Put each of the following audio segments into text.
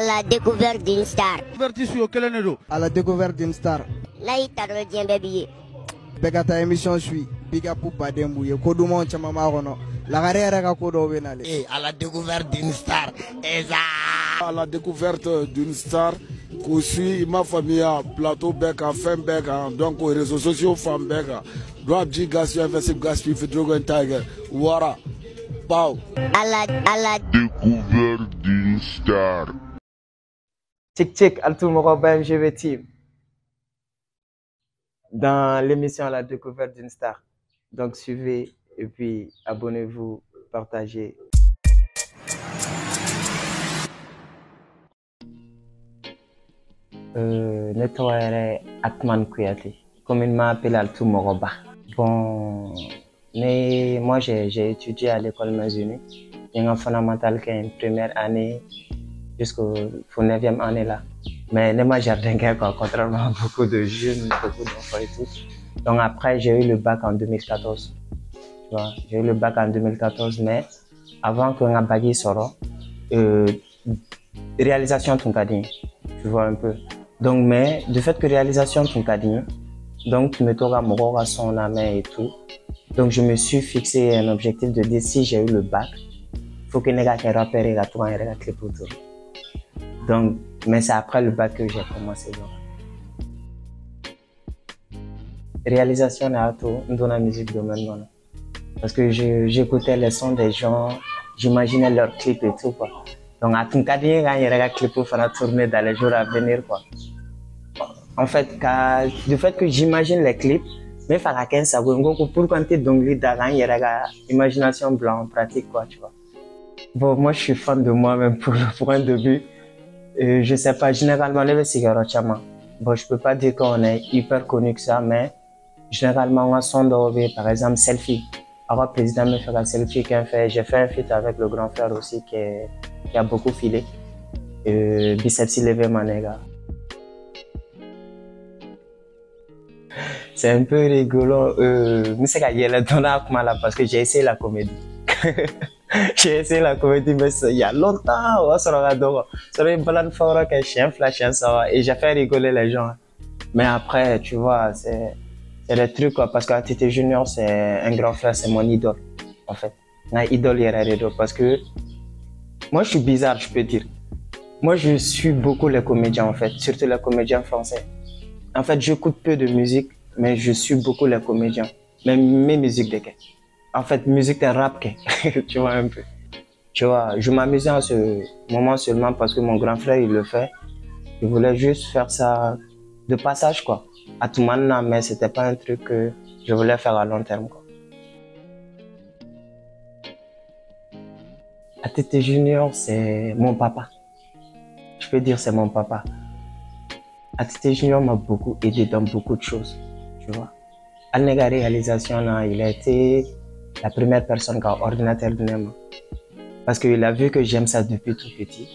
la découverte d'une star. À la découverte d'une star. Naïta Djembebi. Begata émission suit. Biga Poupa Dembouye. Kodoumo Chamamarono. La carrière à Kodo Benale. Et à la découverte d'une star. À la découverte d'une star. Qu'on suit ma famille à plateau Beka, Femme Beka, donc aux réseaux sociaux Femme Beka. Drop G Gas, UFS Gas, Drogon Tiger. Wara. Pow. À la découverte d'une star. Tchik tchik, Altou Moroba MGV Team. Dans l'émission à la découverte d'une star. Donc suivez et puis abonnez-vous, partagez. Nettoyer Atman Kouyaté, communément appelé Altou Moroba. Bon, mais moi j'ai étudié à l'école Maisuni. J'ai un fondamental qui est une première année jusqu'au 9e année là. Mais ne m'a jardin quoi, contrairement à beaucoup de jeunes, beaucoup d'enfants et tout. Donc après j'ai eu le bac en 2014. Tu vois, j'ai eu le bac en 2014, mais avant que un baggy sort, réalisation ton cadet, tu vois un peu. Donc mais du fait que réalisation ton cadet, donc tu me tournes à son main et tout. Donc je me suis fixé un objectif de dire si j'ai eu le bac, faut que les gars qui rappellent et la clip autour. Donc mais c'est après le bac que j'ai commencé. Réalisation à tout dans la musique de maintenant. Parce que j'écoutais les sons des gens, j'imaginais leurs clips et tout quoi. Donc à tout cas, il y a un clip pour faire tourner dans les jours à venir quoi. En fait, du fait que j'imagine les clips, mais il faut que pour quand tu es dans il y a une imagination blanche pratique quoi, tu vois. Bon, moi je suis fan de moi-même pour un début. Je sais pas, généralement les cigarettes chama. Bon, je peux pas dire qu'on est hyper connu que ça, mais généralement on son d'orvé, par exemple selfie. Alors président me fait la selfie qu'il fait. J'ai fait un feat avec le grand frère aussi qui a beaucoup filé. Biceps levé manéga. C'est un peu rigolo. Mais c'est qu'il y a le ton là parce que j'ai essayé la comédie. J'ai essayé la comédie, mais il y a longtemps. On se regarde. C'est une balade fort que chien flash ça et j'ai fait rigoler les gens. Mais après, tu vois, c'est des trucs quoi, parce que Tite Junior c'est un grand frère, c'est mon idole en fait. Un idole parce que moi je suis bizarre, je peux dire. Moi je suis beaucoup les comédiens en fait, surtout les comédiens français. En fait, j'écoute peu de musique, mais je suis beaucoup les comédiens, même mes musiques de quai. En fait, musique de rap, tu vois un peu. Tu vois, je m'amusais en ce moment seulement parce que mon grand frère, il le fait. Je voulais juste faire ça de passage, quoi. À tout moment, mais c'était pas un truc que je voulais faire à long terme, quoi. ATT Junior, c'est mon papa. Je peux dire c'est mon papa. ATT Junior m'a beaucoup aidé dans beaucoup de choses, tu vois. À la réalisation, là, il a été la première personne qui a un ordinateur de Nema. Parce qu'il a vu que j'aime ça depuis tout petit.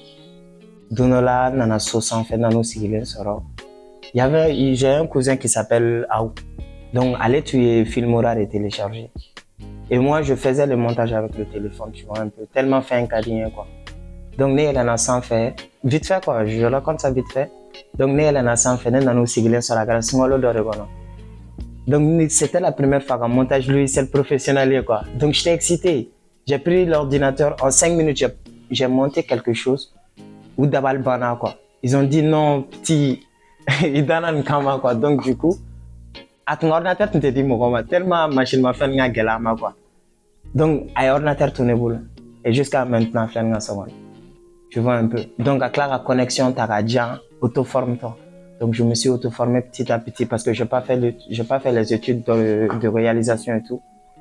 Donola, nana sosan fait nano sigilin soro. J'ai un cousin qui s'appelle Aou. Donc, allez tuer Filmora et télécharger. Et moi, je faisais le montage avec le téléphone, tu vois, un peu. Tellement fait un cadeau, quoi. Donc, né, elle en a sans fait. Vite fait, quoi. Je raconte ça vite fait. Donc, né, elle en a sans fait. Nano sigilin sur la grâce. Donc, c'était la première fois qu'un montage logiciel professionnel, quoi. Donc, j'étais excité. J'ai pris l'ordinateur. En 5 minutes, j'ai monté quelque chose. Ou d'abal bana, quoi. Ils ont dit non, petit. Ils donnent un camera, quoi. Donc, du coup, à ton ordinateur, tu te dis, moi, tellement machine m'a fait un galama, quoi. Donc, à l'ordinateur, tu n'es boule. Et jusqu'à maintenant, faire un second. Tu vois un peu. Donc, avec la connexion, tu as déjà auto-forme-toi. Donc, je me suis auto-formé petit à petit parce que j'ai pas fait les études de réalisation et tout.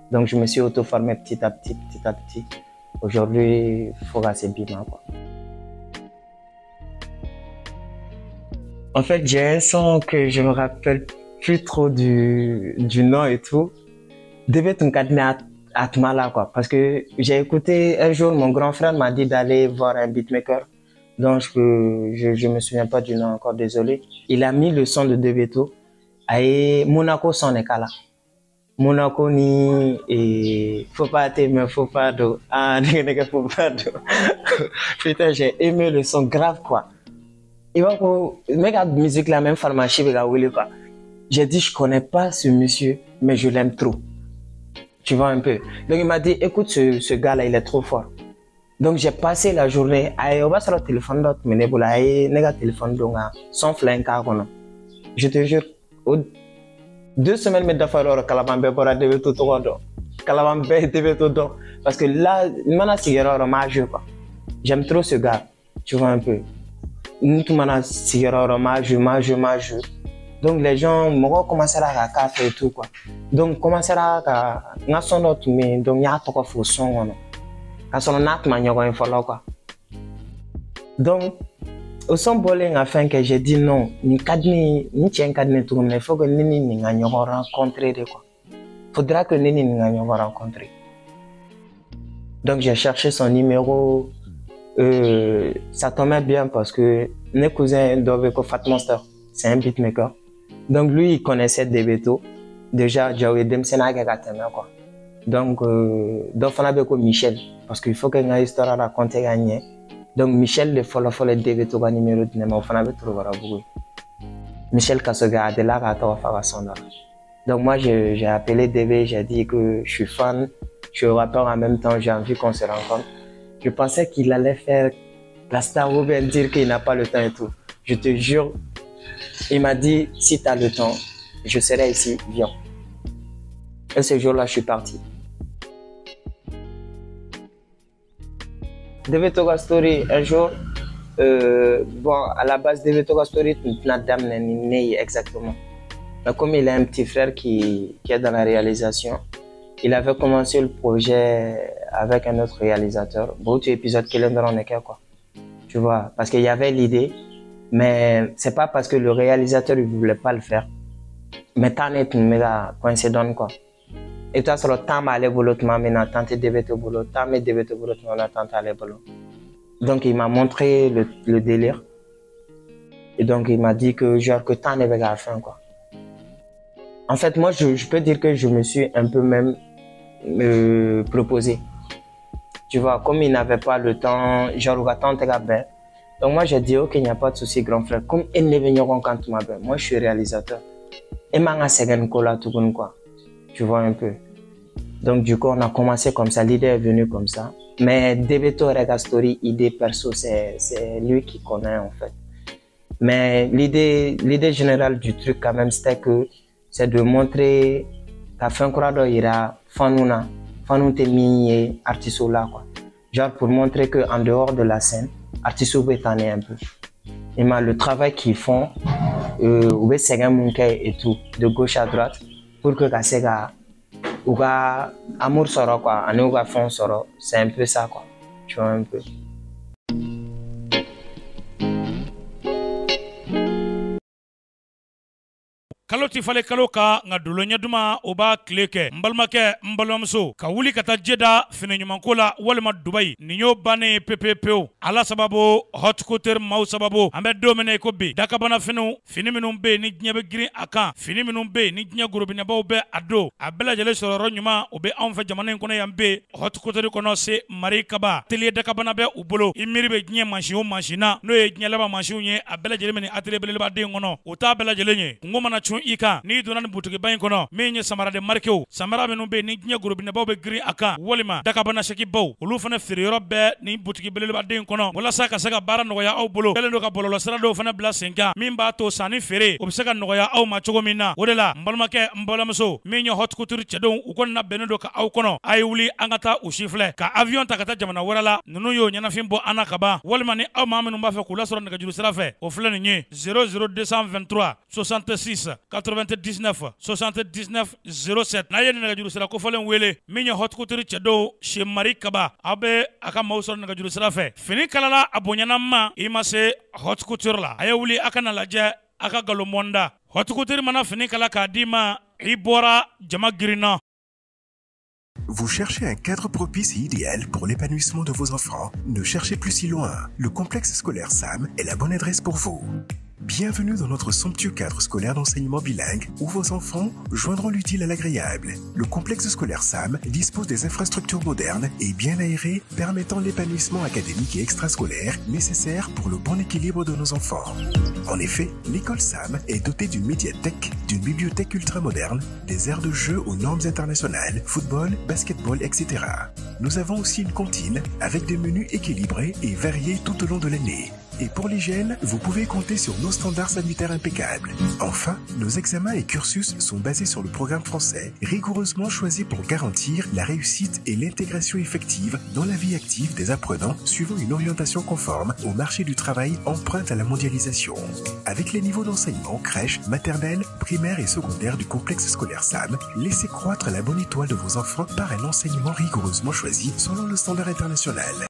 Donc, je me suis auto-formé petit à petit. Aujourd'hui, il faut assez bien, quoi. En fait, j'ai un son que je me rappelle plus trop du nom et tout. Devait ton cadenas à Tmala, quoi. Parce que j'ai écouté un jour, mon grand frère m'a dit d'aller voir un beatmaker. Donc, je me souviens pas du nom encore, désolé. Il a mis le son de Debeto. Et Monaco son est là. Monaco ni, et faut pas t'aimer, faut pas d'eau. Ah, faut pas d'eau. Putain, j'ai aimé le son grave, quoi. Il va pour mec à musique la même pharmacie quoi. J'ai dit je connais pas ce monsieur mais je l'aime trop. Tu vois un peu. Donc il m'a dit écoute ce gars là il est trop fort. Donc j'ai passé la journée à on va sur le téléphone d'autre mais pour la néga téléphone donc sans flingue qu'on. Je te jure 2 semaines mais d'affaires Kalabambe pour arriver tout au monde. Kalabambe devait tout donc parce que là mana sigara majeur quoi. J'aime trop ce gars. Tu vois un peu. Nous tout mana sigara majeur. Donc les gens m'ont commencé à café et tout quoi. Donc commencer à nga son d'autre mais donc y a tout quoi faut son non. Quand on a tout manière quoi il faut là quoi. Donc au son bowling afin que j'ai dit non ni tiens cadne tout mais il faut que ni nga rencontrer de quoi. Faudra que ni nga rencontrer. Donc j'ai cherché son numéro ça tombait bien parce que mes cousins d'Oveko Fat Monster c'est un beatmaker. Donc lui il connaissait Debeto déjà j'ai eu dem sénaga gatema quoi. Donc d'offre avec Michel parce qu'il faut que une histoire à raconter gagner. Donc Michel le follow Debeto ba numéro de numéro fana be trouver beaucoup. Michel Kasoga de là à toi faire son. Donc moi j'ai appelé DB, j'ai dit que je suis fan, je suis rappeur en même temps, j'ai envie qu'on se rencontre. Je pensais qu'il allait faire la star ou bien dire qu'il n'a pas le temps et tout. Je te jure, il m'a dit si tu as le temps, je serai ici, viens. Et ce jour-là, je suis parti. DB Toga Story, un jour, bon, à la base, DB Toga Story, la dame n'est née exactement. Mais comme il a un petit frère qui est dans la réalisation, il avait commencé le projet avec un autre réalisateur. Beaucoup d'épisodes qu'il est dans le quoi. Tu vois, parce qu'il y avait l'idée, mais c'est pas parce que le réalisateur ne voulait pas le faire. Mais t'en es une méga coïncidence quoi. Et toi sur le temps aller boulot, tu m'as tenté de te boulot, t'as mis de te boulot, tu m'as tenté aller boulot. Donc il m'a montré le délire. Et donc il m'a dit que genre que t'en es à la fin quoi. En fait moi je peux dire que je me suis un peu même proposé. Tu vois, comme il n'avait pas le temps, genre attends t'es bien. Donc moi j'ai dit ok il n'y a pas de souci grand frère. Comme il n'est venu quand tu m'appelles, moi je suis réalisateur. Et manga second cola tout quoi. Tu vois un peu. Donc du coup on a commencé comme ça, l'idée est venue comme ça. Mais Debeto Rega Story, idée perso, c'est lui qui connaît en fait. Mais l'idée générale du truc quand même c'était que c'est de montrer qu'à fin de ira fanuna mini artiste là quoi. Genre pour montrer que en dehors de la scène, artiste est un peu. Et le travail qu'ils font, et tout, de gauche à droite, pour que Kasega ou amour sort quoi, un nouveau fond sort, c'est un peu ça quoi. Tu vois un peu. kalo ti fale kalo ka nga dolo ɲɛduma o b'a tile kɛ n balimakɛ n balimamuso ka wuli ka taa jeda finiɲumanko la walima dubayi nin y'o bannen pepe pewu ala sababu hot couture maaw sababu an bɛ don min na i ko bi dakabana finiw fini minnu bɛ yen ni diɲɛ bɛ girin a kan fini minnu bɛ yen ni diɲɛ gorobinɛbaw bɛ a don a bɛɛ lajɛlen sɔrɔyɔrɔ ɲuman o bɛ anw fɛ jamana in kɔnɔ yan bɛ hot couture kɔnɔ se mari kaba atelier dakabana bɛ u bolo i miiri bɛ diɲɛ mansin o mansin na n'o ye diɲɛ laban mansinw ye a bɛɛ lajɛlen bɛ nin atelier belebeleba den kɔnɔ o t'a bɛɛ lajɛlen ye kungo mana cun i kan n'i donna ni butigiba in kɔnɔ min ye samaraden marikew samara minnu bɛ yen ni diɲɛ gorobinɛbaw bɛ girin a kan walima dakabana sekibaw olu fana feereyɔrɔ bɛɛ ni butigi belebelebaden kɔnɔ walasa ka se ka baara nɔgɔya aw bolo kɛlen don ka bɔlɔlɔsira dɔw fana bila sen kan min b'a to sanni feere o bɛ se ka nɔgɔya aw ma cogo min na o de la n balimakɛ n balimamuso min ye hot couture cɛdenw u kɔni labɛnnen don ka aw kɔnɔ a ye wuli an ka taa u si filɛ ka avion ta ka taa jamana wɛrɛ la ninnu y'o ɲɛnafin bɔ an na ka ban walima ni aw maa minnu b'a fɛ k'u lasɔrɔ nɛgɛjuru sira fɛ o filɛ nin ye 00223 66 99 79 07 n'a ye nɛgɛjuru sira kofɔlen wele min ye hot couture cɛdenw chez Mari Kaba aw bɛ a ka maaw sɔrɔ nɛgɛjuru sira fɛ fini kalala a bonyana ma i ma se hot couture la a ye wuli a ka na lajɛ a ka galonbɔnda hot couture mana fini kala k'a d'i ma i bɔra jama girinna. Vous cherchez un cadre propice et idéal pour l'épanouissement de vos enfants? Ne cherchez plus si loin. Le complexe scolaire SAM est la bonne adresse pour vous. Bienvenue dans notre somptueux cadre scolaire d'enseignement bilingue où vos enfants joindront l'utile à l'agréable. Le complexe scolaire SAM dispose des infrastructures modernes et bien aérées permettant l'épanouissement académique et extrascolaire nécessaire pour le bon équilibre de nos enfants. En effet, l'école SAM est dotée d'une médiathèque, d'une bibliothèque ultramoderne, des aires de jeu aux normes internationales, football, basketball, etc. Nous avons aussi une cantine avec des menus équilibrés et variés tout au long de l'année. Et pour l'hygiène, vous pouvez compter sur nos standards sanitaires impeccables. Enfin, nos examens et cursus sont basés sur le programme français, rigoureusement choisi pour garantir la réussite et l'intégration effective dans la vie active des apprenants suivant une orientation conforme au marché du travail empreinte à la mondialisation. Avec les niveaux d'enseignement crèche, maternelle, primaire et secondaire du complexe scolaire SAM, laissez croître la bonne étoile de vos enfants par un enseignement rigoureusement choisi selon le standard international.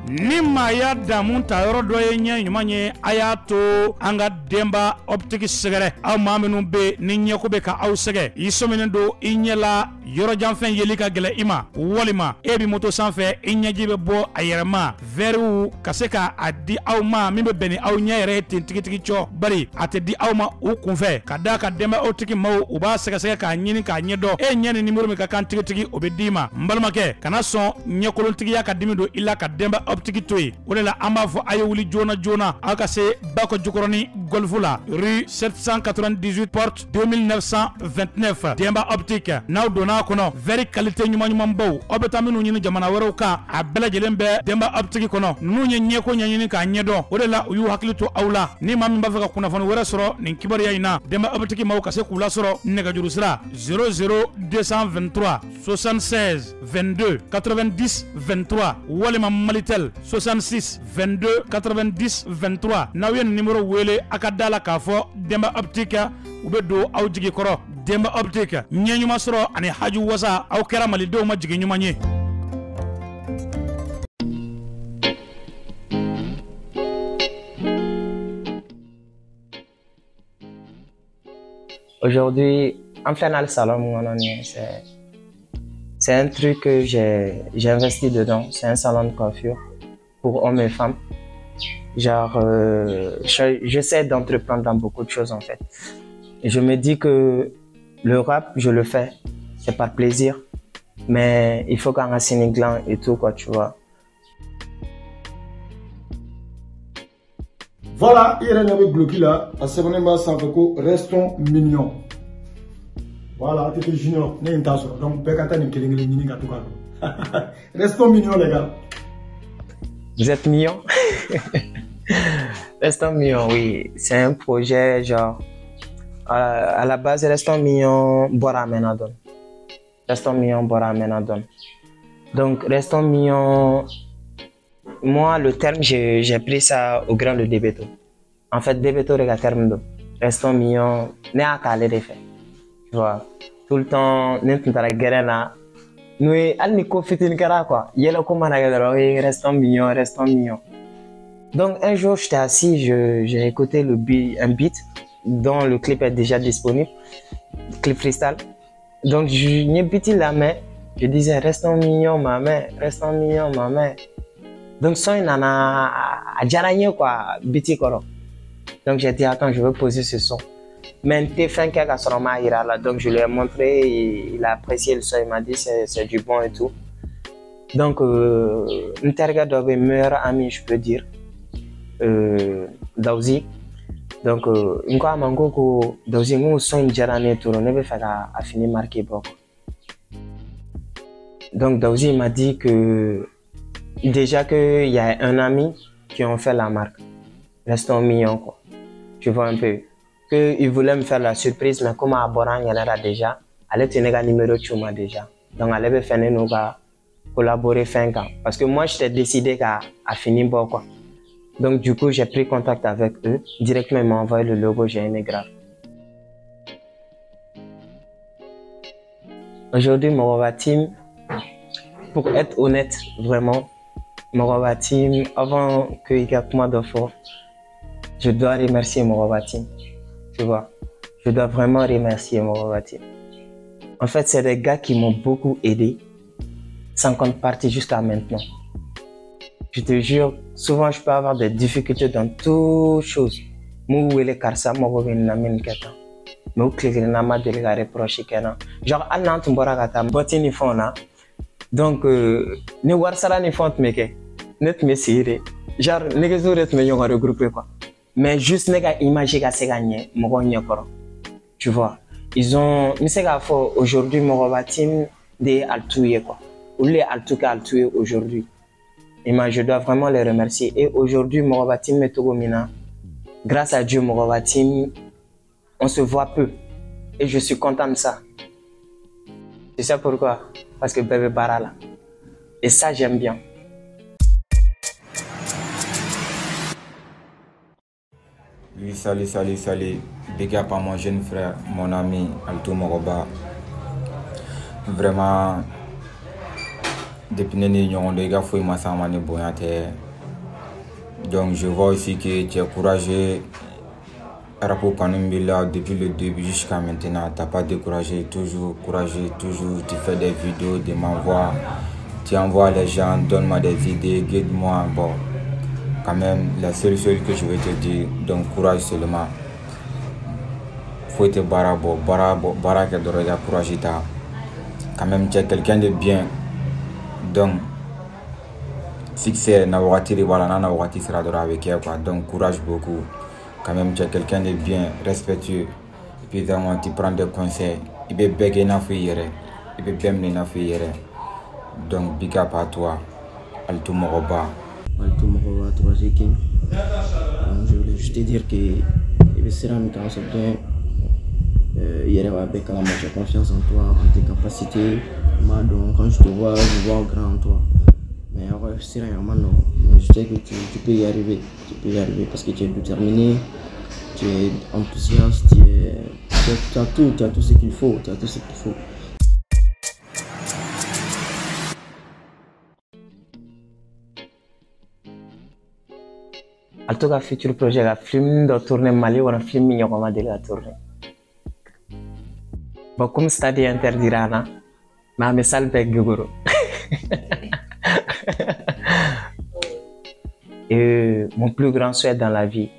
Ni maa y'a damu ta yɔrɔ dɔ ye ɲɛ ɲuman ye a y'a to an ka denba optique sɛgɛrɛ aw maa minnu be ni ɲɛko be ka aw sɛgɛ i sɔminen don i ɲɛ la yɔrɔjanfɛn yeli ka gɛlɛ i ma walima e bi moto sanfɛ i ɲɛji bɛ bɔ a yɛrɛ ma verrew ka se ka a di aw ma min bɛ bɛn ni aw ɲɛ yɛrɛ ye ten tigitigi cɔ bari a tɛ di aw ma u kunfɛ ka da ka denba optique maaw u b'a sɛgɛsɛgɛ k'a ɲini k'a ɲɛdɔn e ɲɛ ni nimero min ka kan tigitigi o bɛ d'i ma n balimakɛ kana sɔn ɲɛkolontigiya ka dimi don i la ka denba optique to ye o de la an b'a fɔ a ye wuli joona joona aw ka se Bakɔ Jikɔrɔni golfu la rue 798 porte 2929 denba optique n'aw donna kɔnɔ very qualité ɲuman baw aw bɛ taa minnu ɲini jamana wɛrɛw kan a bɛɛ lajɛlen bɛ denba optique kɔnɔ ninnu ye ɲɛko ɲɛɲini k'a ɲɛdɔn o de la u y'u hakili to aw la ni maa min b'a fɛ ka kunnafoni wɛrɛ sɔrɔ nin kibariya in na denba optique maaw ka se k'u lasɔrɔ nɛgɛjuru sira 00223 76 22 90 23 walima Malitel 66 22 90 23 n'aw ye nin numéro wele a ka da la k'a fɔ denba optique u bɛ don aw jigi kɔrɔ denba optique ɲɛ ɲuman sɔrɔ ani haju wasa aw kɛra malidenw ma jigi ɲuman ye. Aujourd'hui, en fait, dans le salon, c'est un truc que j'ai investi dedans. C'est un salon de coiffure pour hommes et femmes. Genre, j'essaie d'entreprendre dans beaucoup de choses en fait. Et je me dis que le rap, je le fais, c'est par plaisir. Mais il faut qu'on racine un gland et tout, quoi, tu vois. Voilà, il y a un bloqué là. À ce moment-là, ça fait que restons mignons. Voilà, tu es junior, n'est pas sûr. Donc, Bekata n'est qu'un restons mignons, les gars. Vous êtes mignons? Restons mignons, oui. C'est un projet, genre, à la base, restons mignons, Bora Menadon. Restons mignons, Bora Menadon. Donc, restons mignons. Moi, le terme, j'ai pris ça au grand de Debeto. En fait, Debeto, le terme de restons mignons, n'est à caler des faits. Tu vois, tout le temps, n'est pas la guerre là. Nous, al ni kofitin kara quoi. Yelo comment la guerre, restons mignons, restons mignons. Donc, un jour, j'étais assis, j'ai écouté un beat dont le clip est déjà disponible, clip freestyle. Donc, j'ai petit la main, je disais, restons mignons, ma main, restons mignons, ma main. Donc, son nana a jaragné quoi, biti koro. Donc, j'ai dit, attends, je veux poser ce son. Mais t'es fin quelque chose là. Donc, je lui ai montré, il a apprécié le son, il m'a dit, c'est du bon et tout. Donc, Nterga doit être meilleur ami, je peux dire. Dauzi. Donc, une fois, mango, Dauzi, nous sommes jaragné tout, on ne veut faire à finir marqué beaucoup. Donc, Dauzi m'a dit que déjà qu'il y a un ami qui ont fait la marque. Restons mignons, quoi. Tu vois un peu. Qu'il voulait me faire la surprise, mais comme à Boran, il y en a déjà. Elle tenait un numéro de Chuma déjà. Donc, elle avait fait nous collaborer fin ans. Parce que moi, j'étais décidé à finir bon, quoi. Donc, du coup, j'ai pris contact avec eux. Directement, ils m'ont envoyé le logo, j'ai aimé grave. Aujourd'hui, Morova Team, pour être honnête, vraiment, Morova Team, avant que Igakuma d'Ofo, je dois remercier Morova Team. Tu vois, je dois vraiment remercier Morova Team. En fait, c'est des gars qui m'ont beaucoup aidé, sans contrepartie jusqu'à maintenant. Je te jure, souvent je peux avoir des difficultés dans toute chose. Mou wele karsa mogo bin namin keta. Mais cliquer na ma deli ga reprocher kenan. Genre allant mbora kata boti ni fona. Donc ne warsara ni font meke. Net me sire. Genre ne gezo ret me yon regrouper quoi. Mais juste ne ga image ga se gagner mogo nyekoro. Tu vois. Ils ont misega fo aujourd'hui mogo batim de altouye quoi. Ou les altouka altouye aujourd'hui. Et moi je dois vraiment les remercier. Et aujourd'hui mogo batim metogomina. Grâce à Dieu mogo batim on se voit peu. Et je suis content de ça. Tu sais pourquoi? Parce que bébé bara là. Et ça, j'aime bien. Oui, salut. Big up à mon jeune frère, mon ami Alto Moroba. Vraiment, depuis que nous avons fait des choses, donc je vois aussi que tu es courageux. Depuis le début jusqu'à maintenant, tu n'as pas découragé, toujours courageux, toujours tu fais des vidéos, tu m'envoies, tu envoies les gens, donne-moi des idées, guide-moi. Bon, quand même, la seule chose que je vais te dire, donc courage seulement. Faut te barabo, que de courage. Quand même, tu es quelqu'un de bien. Donc, succès, n'a pas tiré, voilà, n'a pas tiré, sera avec elle, quoi. Donc, courage beaucoup. Quand même, tu es quelqu'un de bien, respectueux. Et puis, tu prends des conseils. Il peut béguer na fouillere. Il peut bien mener na fouillere. Donc, big up à toi. Alto Moroba. Alto Moroba, 3G King. Je voulais juste te dire que il sera un temps bien. Il y aura avec moi, j'ai confiance en toi, en tes capacités. Donc, quand je te vois grand en toi. Mais c'est vraiment non. Je sais que tu peux y arriver. Tu peux y arriver parce que tu es déterminé, tu es enthousiaste, tu as tout ce qu'il faut. Alto ka futur projet la film de tourner Mali ou un film mignon comme de la tourner. Bon, comme stade interdirana, mais mes salles avec Guguro. Et mon plus grand souhait dans la vie,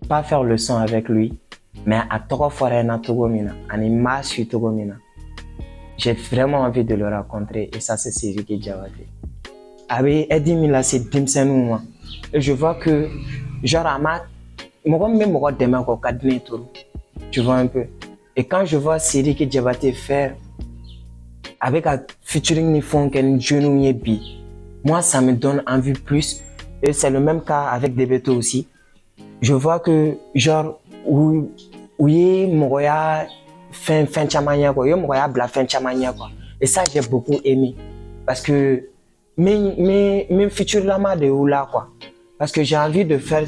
pas faire le son avec lui, mais à Togo Forena Togomina, à Nimasu Togomina. J'ai vraiment envie de le rencontrer et ça c'est Siriki Djawate. Avec Eddie Mila, c'est Dimsenouma. Et je vois que, genre, tu vois un peu. Et quand je vois Siriki Djawate faire avec un featuring Nifon qu'un genou bi, moi ça me donne envie plus. Et c'est le même cas avec Debeto aussi. Je vois que, genre, où y moya fin chamania quoi, moya bla fin chamania quoi. Et ça j'ai beaucoup aimé parce que mes futurs lama de oula quoi. Parce que j'ai envie de faire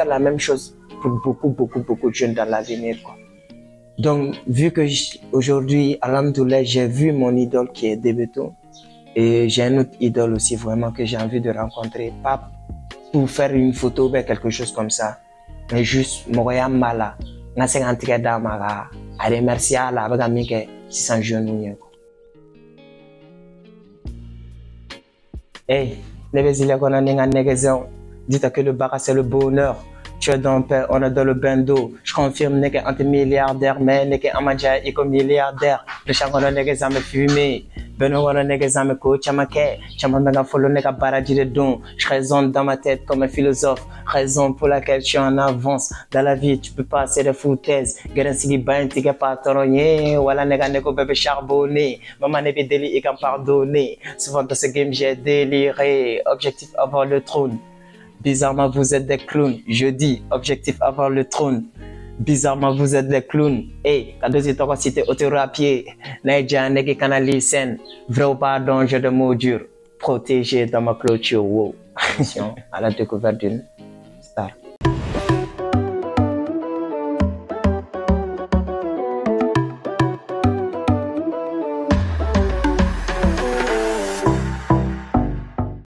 la même chose pour beaucoup de jeunes dans l'avenir quoi. Donc vu que aujourd'hui, alhamdoulilah, j'ai vu mon idole qui est Debeto. Et j'ai un autre idole aussi vraiment que j'ai envie de rencontrer, pas pour faire une photo ou quelque chose comme ça, mais juste Moria Mala, n'a pas entré dans ma à remercier la avec ami que 600 jeunes. Hey, les vésiles qu'on a n'enga négaison, dites que le bar c'est le bonheur. Tu es dans paix, on est dans le bain d'eau. Je confirme n'est qu'un milliardaire, mais n'est qu'un magia et comme milliardaire. Le changon n'est qu'un fumé. Benoît n'est qu'un coach, chamake. Chamanda follow n'est qu'un paradis de dons. Je raisonne dans ma tête comme un philosophe. Raison pour laquelle je suis en avance. Dans la vie, tu peux passer des foutaises. Garantie bain, t'es pas toronné. Voilà n'est qu'un bébé charbonné. Maman n'est pas déli et qu'un pardonné. Souvent dans ce game, j'ai déliré. Objectif avoir le trône. Bizarrement, vous êtes des clowns. Je dis, objectif avoir le trône. Bizarrement, vous êtes des clowns. Hey, quand vous êtes en cité autorapier, Naïdja n'est qu'un lycène. Vrai ou pardon, j'ai de mots durs. Protégé dans ma clôture. Wow. À la découverte d'une